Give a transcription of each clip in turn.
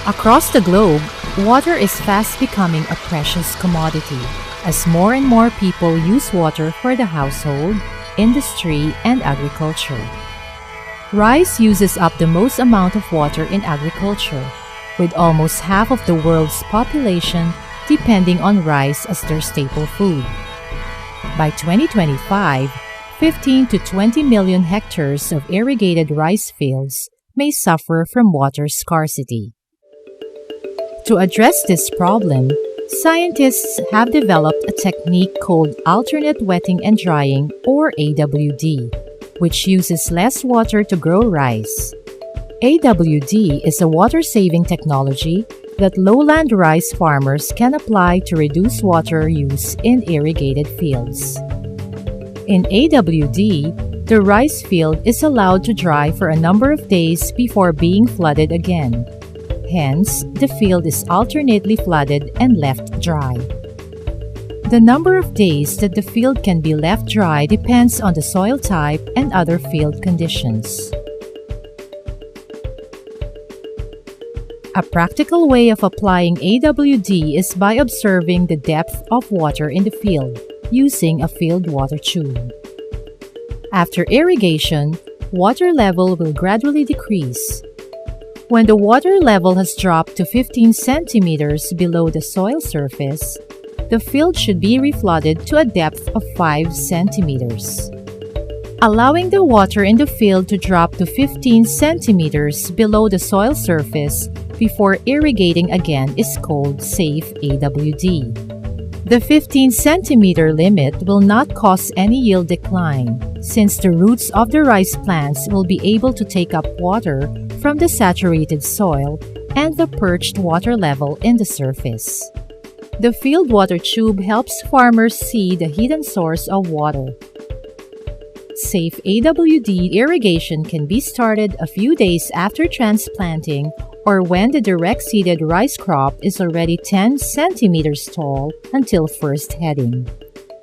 Across the globe, water is fast becoming a precious commodity as more and more people use water for the household, industry, and agriculture. Rice uses up the most amount of water in agriculture, with almost half of the world's population depending on rice as their staple food. By 2025, 15 to 20 million hectares of irrigated rice fields may suffer from water scarcity. To address this problem, scientists have developed a technique called alternate wetting and drying, or AWD, which uses less water to grow rice. AWD is a water-saving technology that lowland rice farmers can apply to reduce water use in irrigated fields. In AWD, the rice field is allowed to dry for a number of days before being flooded again. Hence, the field is alternately flooded and left dry. The number of days that the field can be left dry depends on the soil type and other field conditions. A practical way of applying AWD is by observing the depth of water in the field using a field water tube. After irrigation, water level will gradually decrease. When the water level has dropped to 15 centimeters below the soil surface, the field should be reflooded to a depth of 5 centimeters. Allowing the water in the field to drop to 15 centimeters below the soil surface before irrigating again is called safe AWD. The 15 centimeter limit will not cause any yield decline, since the roots of the rice plants will be able to take up water from the saturated soil and the perched water level in the surface. The field water tube helps farmers see the hidden source of water. Safe AWD irrigation can be started a few days after transplanting or when the direct-seeded rice crop is already 10 centimeters tall until first heading.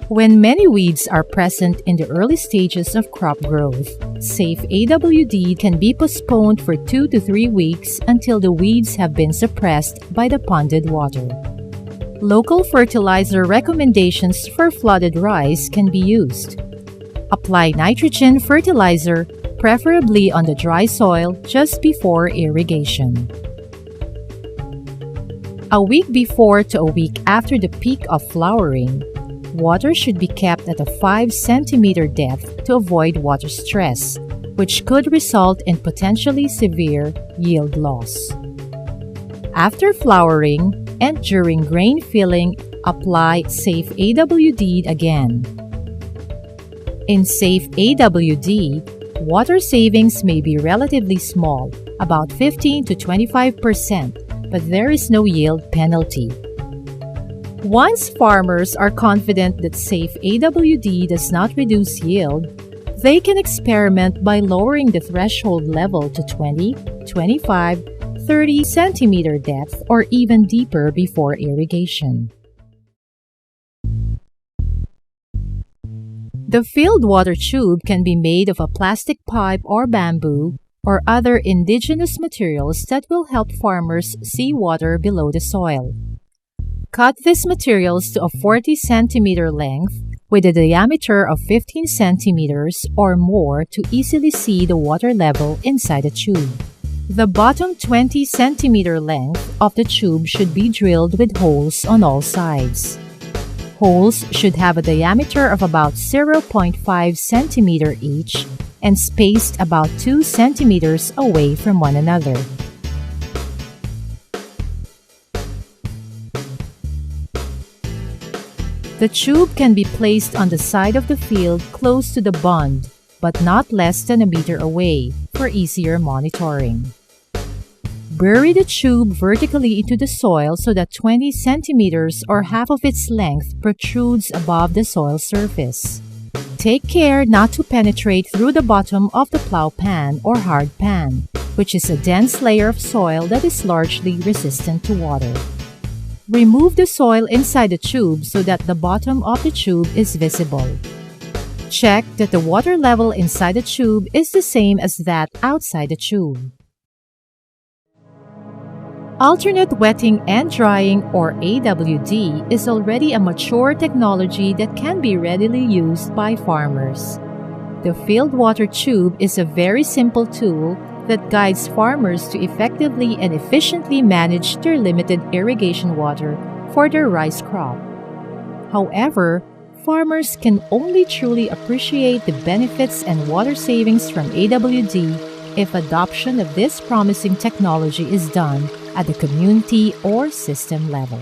When many weeds are present in the early stages of crop growth, safe AWD can be postponed for 2 to 3 weeks until the weeds have been suppressed by the ponded water. Local fertilizer recommendations for flooded rice can be used. Apply nitrogen fertilizer, preferably on the dry soil just before irrigation. A week before to a week after the peak of flowering, water should be kept at a 5 centimeter depth to avoid water stress, which could result in potentially severe yield loss. After flowering and during grain filling, apply safe AWD again. In safe AWD, water savings may be relatively small, about 15 to 25%, but there is no yield penalty. Once farmers are confident that safe AWD does not reduce yield, they can experiment by lowering the threshold level to 20, 25, 30 centimeter depth or even deeper before irrigation. The field water tube can be made of a plastic pipe or bamboo or other indigenous materials that will help farmers see water below the soil. Cut these materials to a 40 centimeter length with a diameter of 15 centimeters or more to easily see the water level inside the tube. The bottom 20 centimeter length of the tube should be drilled with holes on all sides. Holes should have a diameter of about 0.5 centimeter each and spaced about 2 centimeters away from one another. The tube can be placed on the side of the field close to the bund, but not less than a meter away for easier monitoring. Bury the tube vertically into the soil so that 20 centimeters or half of its length protrudes above the soil surface. Take care not to penetrate through the bottom of the plow pan or hard pan, which is a dense layer of soil that is largely resistant to water. Remove the soil inside the tube so that the bottom of the tube is visible. Check that the water level inside the tube is the same as that outside the tube. Alternate wetting and drying, or AWD, is already a mature technology that can be readily used by farmers. The field water tube is a very simple tool that guides farmers to effectively and efficiently manage their limited irrigation water for their rice crop. However, farmers can only truly appreciate the benefits and water savings from AWD if adoption of this promising technology is done at the community or system level.